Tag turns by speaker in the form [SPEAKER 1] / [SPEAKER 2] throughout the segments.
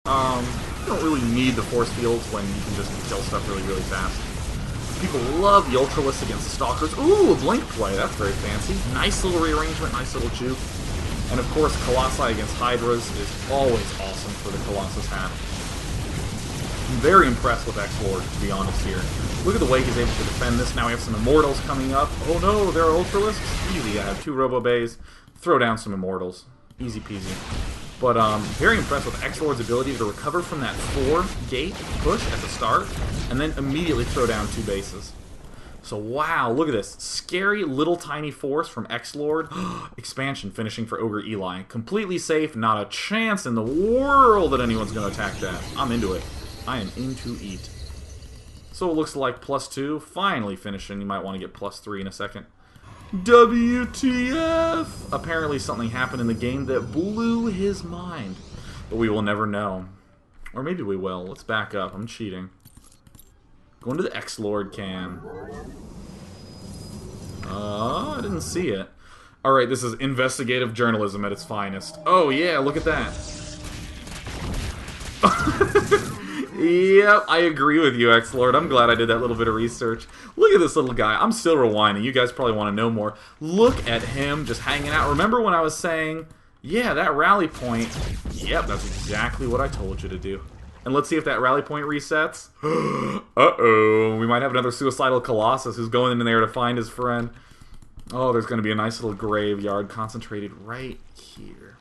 [SPEAKER 1] You don't really need the force fields when you can just kill stuff really, really fast. People love the Ultralists against Stalkers. Ooh, a Blink play. That's very fancy. Nice little rearrangement, nice little juke. And of course, Colossi against Hydras is always awesome for the Colossus hat. I'm very impressed with XLord, to be honest here. Look at the way he's able to defend this. Now we have some Immortals coming up. Oh no, there are Ultralists? Easy, I have 2 Robo Bays. Throw down some Immortals. Easy peasy. But very impressed with XLord's ability to recover from that 4-gate push at the start, and then immediately throw down 2 bases. So wow, look at this. Scary little tiny force from XLord. Expansion finishing for OgreEli. Completely safe, not a chance in the world that anyone's going to attack that. I'm into it. I am into it. So it looks like +2, finally finishing. You might want to get +3 in a second. WTF! Apparently something happened in the game that blew his mind. But we will never know. Or maybe we will. Let's back up. I'm cheating. Going to the XLord cam. I didn't see it. Alright, this is investigative journalism at its finest. Oh yeah, look at that. Yep, I agree with you, XLord. I'm glad I did that little bit of research. Look at this little guy. I'm still rewinding. You guys probably want to know more. Look at him just hanging out. Remember when I was saying, yeah, that rally point, yep, that's exactly what I told you to do. And let's see if that rally point resets. Uh-oh, we might have another suicidal Colossus who's going in there to find his friend. Oh, there's going to be a nice little graveyard concentrated right here.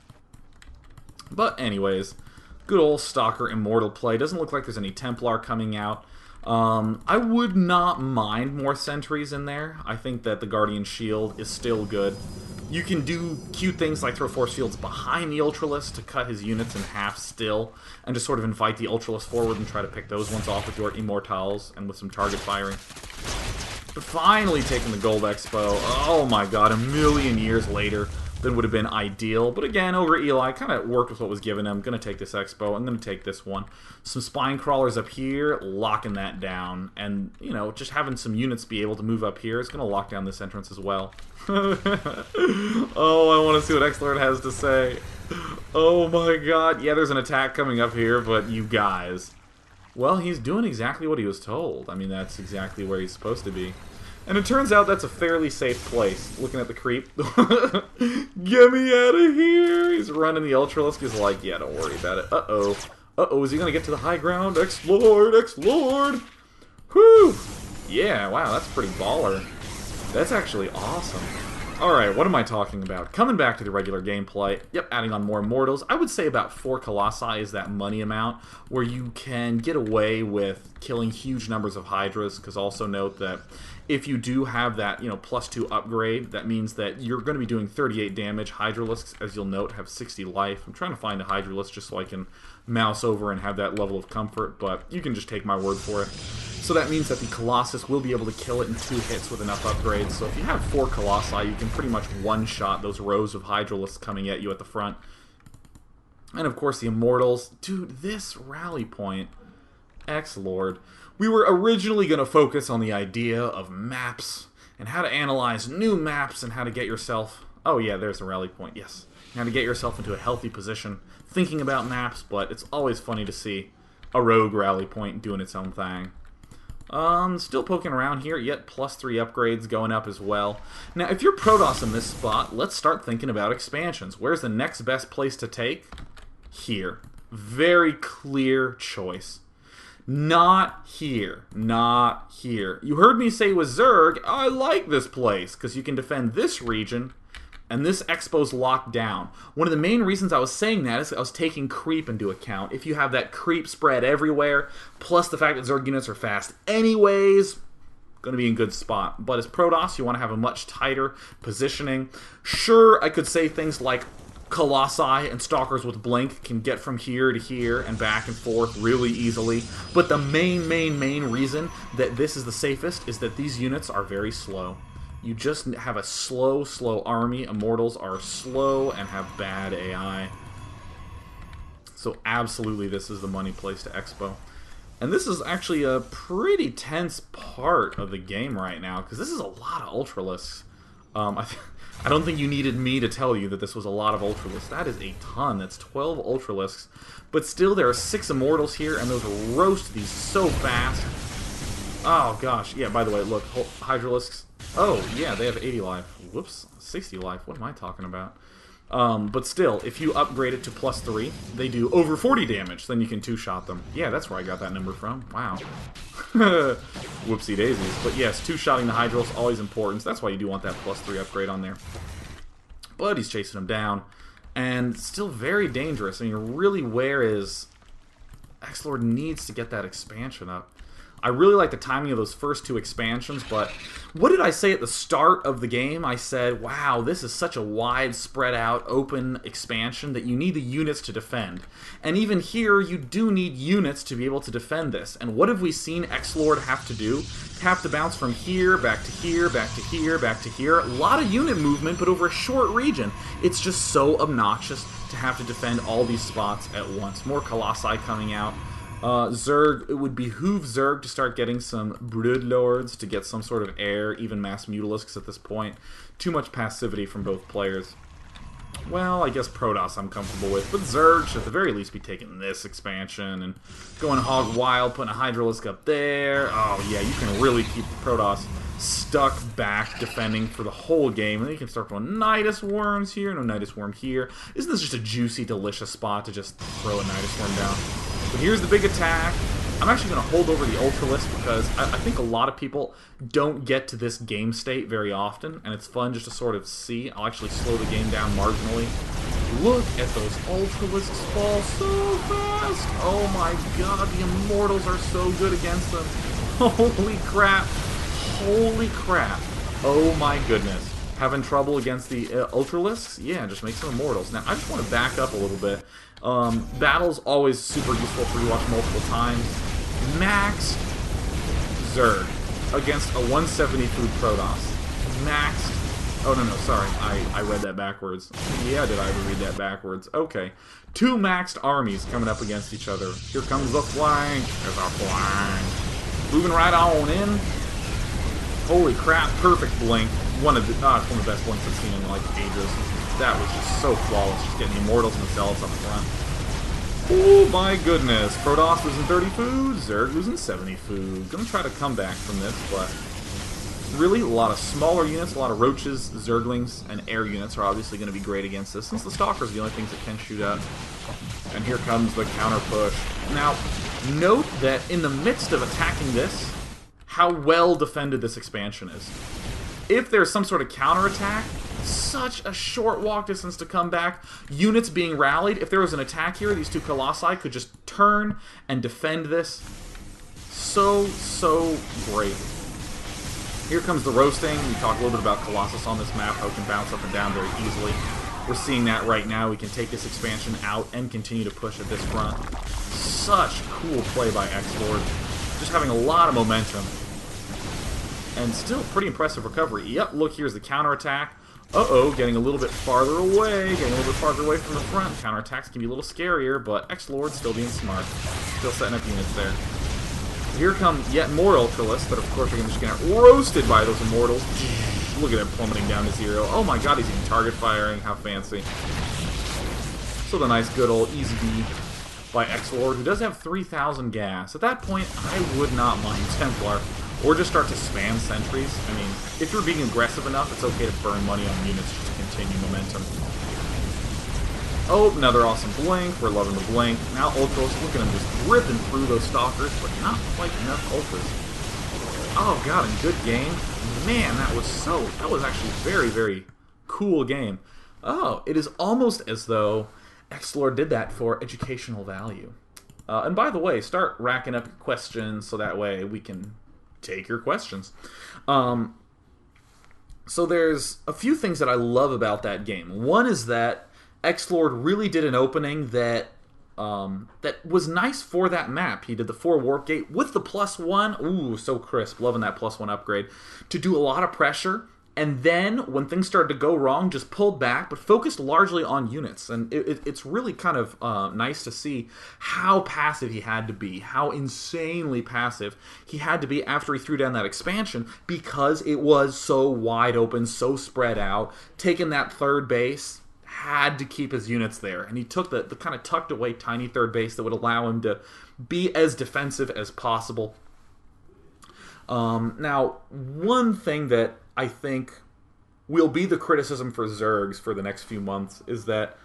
[SPEAKER 1] But anyways, good old Stalker Immortal play. Doesn't look like there's any Templar coming out. I would not mind more sentries in there. I think that the Guardian Shield is still good. You can do cute things like throw force fields behind the Ultralist to cut his units in half still, and just sort of invite the Ultralist forward and try to pick those ones off with your Immortals and with some target firing. But finally taking the Gold Expo. Oh my god, a million years later than would have been ideal. But again, OgreEli kind of worked with what was given him. Gonna take this Expo. I'm gonna take this one. Some Spine Crawlers up here, locking that down. And, you know, just having some units be able to move up here is gonna lock down this entrance as well. Oh, I want to see what XLord has to say. Oh my god. Yeah, there's an attack coming up here, but you guys. Well, he's doing exactly what he was told. I mean, that's exactly where he's supposed to be. And it turns out that's a fairly safe place. Looking at the creep. Get me out of here! He's running the Ultralisk. He's like, yeah, don't worry about it. Uh-oh. Uh-oh, is he going to get to the high ground? XLord! XLord! Whew! Yeah, wow, that's pretty baller. That's actually awesome. Alright, what am I talking about? Coming back to the regular gameplay. Yep, adding on more Immortals. I would say about 4 Colossi is that money amount where you can get away with killing huge numbers of Hydras, because also note that if you do have that, you know, +2 upgrade, that means that you're going to be doing 38 damage. Hydralisks, as you'll note, have 60 life. I'm trying to find a Hydralisk just so I can mouse over and have that level of comfort, but you can just take my word for it. So that means that the Colossus will be able to kill it in 2 hits with enough upgrades. So if you have 4 Colossi, you can pretty much one-shot those rows of Hydralisks coming at you at the front. And of course the Immortals. Dude, this rally point, XLord. We were originally going to focus on the idea of maps and how to analyze new maps and how to get yourself... Oh yeah, there's the rally point, yes. How to get yourself into a healthy position thinking about maps, but it's always funny to see a rogue rally point doing its own thing. Still poking around here, yet +3 upgrades going up as well. Now, if you're Protoss in this spot, let's start thinking about expansions. Where's the next best place to take? Here. Very clear choice. Not here. Not here. You heard me say with Zerg, I like this place, because you can defend this region, and this Expo's locked down. One of the main reasons I was saying that is I was taking creep into account. If you have that creep spread everywhere, plus the fact that Zerg units are fast anyways, going to be in good spot. But as Protoss, you want to have a much tighter positioning. Sure, I could say things like Colossi and Stalkers with Blink can get from here to here and back and forth really easily. But the main reason that this is the safest is that these units are very slow. You just have a slow army. Immortals are slow and have bad AI. So absolutely this is the money place to Expo. And this is actually a pretty tense part of the game right now, because this is a lot of Ultralisks. I don't think you needed me to tell you that this was a lot of Ultralisks. That is a ton. That's 12 Ultralisks. But still, there are 6 Immortals here, and those roast these so fast. Oh, gosh. Yeah, by the way, look, Hydralisks. Oh, yeah, they have 80 life. Whoops, 60 life. What am I talking about? But still, if you upgrade it to +3, they do over 40 damage. Then you can two-shot them. Yeah, that's where I got that number from. Wow. Whoopsie daisies. But yes, two-shotting the Hydros is always important. So that's why you do want that +3 upgrade on there. But he's chasing him down. And still very dangerous. I mean, really, where is... XLord needs to get that expansion up. I really like the timing of those first 2 expansions, but what did I say at the start of the game? I said, wow, this is such a wide, spread out, open expansion that you need the units to defend. And even here, you do need units to be able to defend this. And what have we seen XLord have to do? Have to bounce from here, back to here, back to here, back to here. A lot of unit movement, but over a short region. It's just so obnoxious to have to defend all these spots at once. More Colossi coming out. Zerg, it would behoove Zerg to start getting some Broodlords to get some sort of air, even mass Mutalisks at this point. Too much passivity from both players. Well, I guess Protoss I'm comfortable with, but Zerg should at the very least be taking this expansion and going hog wild, putting a Hydralisk up there. Oh yeah, you can really keep the Protoss stuck back defending for the whole game, and then you can start going Nidus Worms here, no Nidus Worm here. Isn't this just a juicy, delicious spot to just throw a Nidus Worm down? But here's the big attack. I'm actually going to hold over the Ultralisk because I think a lot of people don't get to this game state very often, and it's fun just to sort of see. I'll actually slow the game down marginally. Look at those Ultralisks fall so fast! Oh my god, the Immortals are so good against them. Holy crap. Holy crap. Oh my goodness. Having trouble against the Ultralisks? Yeah, just make some Immortals. Now, I just want to back up a little bit. Battle's always super useful to rewatch multiple times. Maxed Zerg against a 170 food Protoss. Maxed... Oh, no, sorry. I read that backwards. Yeah, did I ever read that backwards? Okay. 2 maxed armies coming up against each other. Here comes the flank. There's our flank. Moving right on in. Holy crap, perfect blink. It's one of the best blinks I've seen in like ages. That was just so flawless, just getting the Immortals themselves up front. Oh my goodness. Protoss losing 30 food, Zerg losing 70 food. Gonna try to come back from this, but really a lot of smaller units, a lot of Roaches, Zerglings, and air units are obviously going to be great against this, since the Stalkers are the only things that can shoot up. And here comes the counter push. Now, note that in the midst of attacking this, how well defended this expansion is. If there's some sort of counterattack, such a short walk distance to come back, units being rallied. If there was an attack here, these 2 Colossi could just turn and defend this. So great. Here comes the roasting. We talked a little bit about Colossus on this map, how it can bounce up and down very easily. We're seeing that right now. We can take this expansion out and continue to push at this front. Such cool play by XLord. Just having a lot of momentum. And still pretty impressive recovery. Yep, look, here's the counterattack. Uh-oh, getting a little bit farther away, getting a little bit farther away from the front. Counterattacks can be a little scarier, but XLord still being smart. Still setting up units there. Here come yet more Ultralisks, but of course we're just going to get roasted by those Immortals. Look at him plummeting down to 0. Oh my god, he's even target firing. How fancy. So the nice good old easy B by XLord, who does have 3,000 gas. At that point, I would not mind Templar. Or just start to spam sentries. I mean, if you're being aggressive enough, it's okay to burn money on units just to continue momentum. Oh, another awesome blink. We're loving the blink. Now Ultras, look at him just ripping through those Stalkers, but not quite enough Ultras. Oh god, a good game. Man, that was actually a very cool game. Oh, it is almost as though XLord did that for educational value. And by the way, start racking up your questions so that way we can take your questions. So there's a few things that I love about that game. One is that XLord really did an opening that was nice for that map. He did the 4 Warp Gate with the +1. Ooh, so crisp. Loving that +1 upgrade. To do a lot of pressure And then, when things started to go wrong, just pulled back, but focused largely on units. And it's really kind of nice to see how passive he had to be, how insanely passive he had to be after he threw down that expansion, because it was so wide open, so spread out. Taking that third base, had to keep his units there. And he took the kind of tucked away tiny third base that would allow him to be as defensive as possible. Now, one thing that I think will be the criticism for Zergs for the next few months is that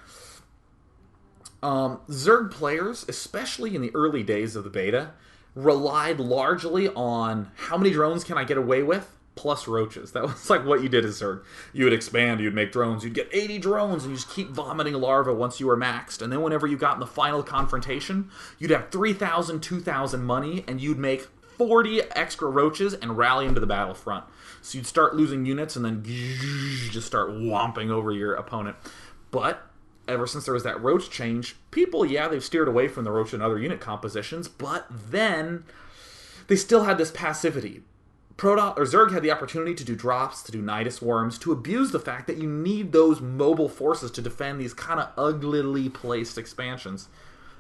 [SPEAKER 1] Zerg players, especially in the early days of the beta, relied largely on how many drones can I get away with plus roaches. That was like what you did as Zerg. You would expand, you'd make drones, you'd get 80 drones, and you just keep vomiting larvae once you were maxed. And then whenever you got in the final confrontation, you'd have 3,000, 2,000 money, and you'd make 40 extra roaches and rally them to the battlefront. So you'd start losing units and then just start whomping over your opponent. But ever since there was that roach change, people, yeah, they've steered away from the roach and other unit compositions, but then they still had this passivity. Zerg had the opportunity to do drops, to do Nidus worms, to abuse the fact that you need those mobile forces to defend these kind of uglily placed expansions.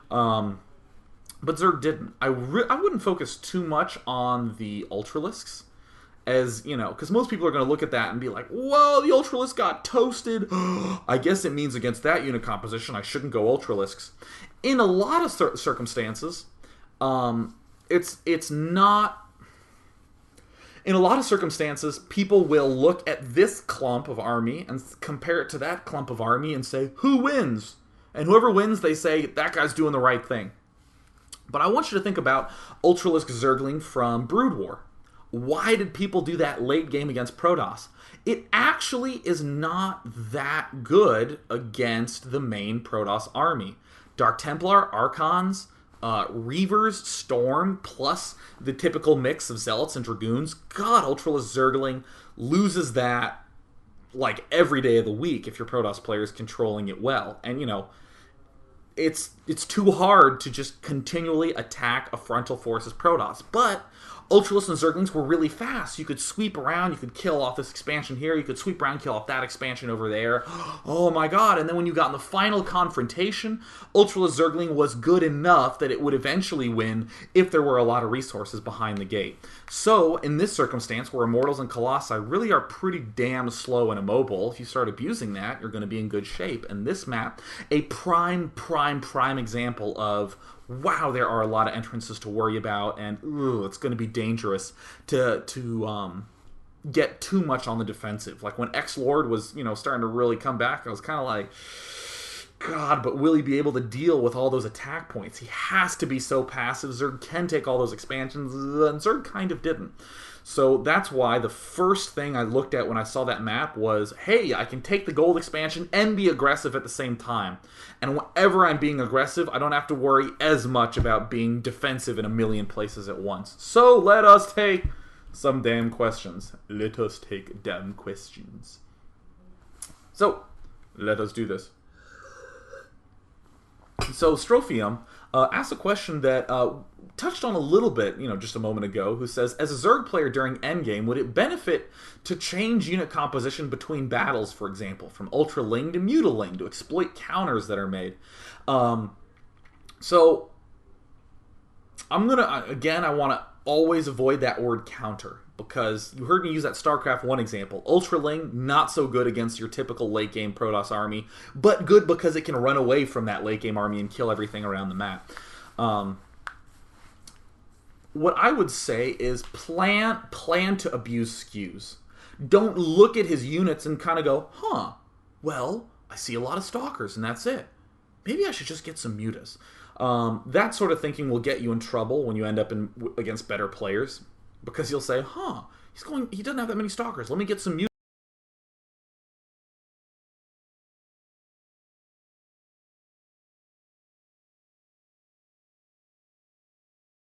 [SPEAKER 1] But Zerg didn't. I wouldn't focus too much on the Ultralisks, as, you know, because most people are going to look at that and be like, whoa, the Ultralisk got toasted. I guess it means against that unit composition I shouldn't go Ultralisks. In a lot of circumstances, it's not... In a lot of circumstances, people will look at this clump of army and compare it to that clump of army and say, who wins? And whoever wins, they say, that guy's doing the right thing. But I want you to think about Ultralisk Zergling from Brood War. Why did people do that late game against Protoss? It actually is not that good against the main Protoss army. Dark Templar, Archons, Reavers, Storm, plus the typical mix of Zealots and Dragoons. God, Ultralisk Zergling loses that like every day of the week if your Protoss player is controlling it well. And, you know, it's too hard to just continually attack a frontal force's Protoss. But Ultralisk and Zerglings were really fast. You could sweep around, you could kill off this expansion here, you could sweep around, kill off that expansion over there. Oh my god, and then when you got in the final confrontation, Ultralisk Zergling was good enough that it would eventually win if there were a lot of resources behind the gate. So, in this circumstance, where Immortals and Colossi really are pretty damn slow and immobile, if you start abusing that, you're going to be in good shape. And this map, a prime example of, wow, there are a lot of entrances to worry about, and it's going to be dangerous to get too much on the defensive. Like when XLord was, you know, starting to really come back, I was kind of like, God, but will he be able to deal with all those attack points? He has to be so passive. Zerg can take all those expansions, and Zerg kind of didn't. So that's why the first thing I looked at when I saw that map was, hey, I can take the gold expansion and be aggressive at the same time. And whenever I'm being aggressive, I don't have to worry as much about being defensive in a million places at once. So let us take some damn questions. Let us take damn questions. So, let us do this. So, Strophium asked a question that touched on a little bit, you know, just a moment ago, who says, as a Zerg player during endgame, would it benefit to change unit composition between battles, for example, from Ultraling to Mutiling, to exploit counters that are made? So, I'm going to, again, I want to always avoid that word counter, because you heard me use that StarCraft 1 example. Ultraling, not so good against your typical late-game Protoss army, but good because it can run away from that late-game army and kill everything around the map. What I would say is plan to abuse skews. Don't look at his units and kind of go, huh, well, I see a lot of Stalkers and that's it. Maybe I should just get some Mutas. That sort of thinking will get you in trouble when you end up against better players, because you'll say, huh, he doesn't have that many Stalkers. Let me get some Mutas.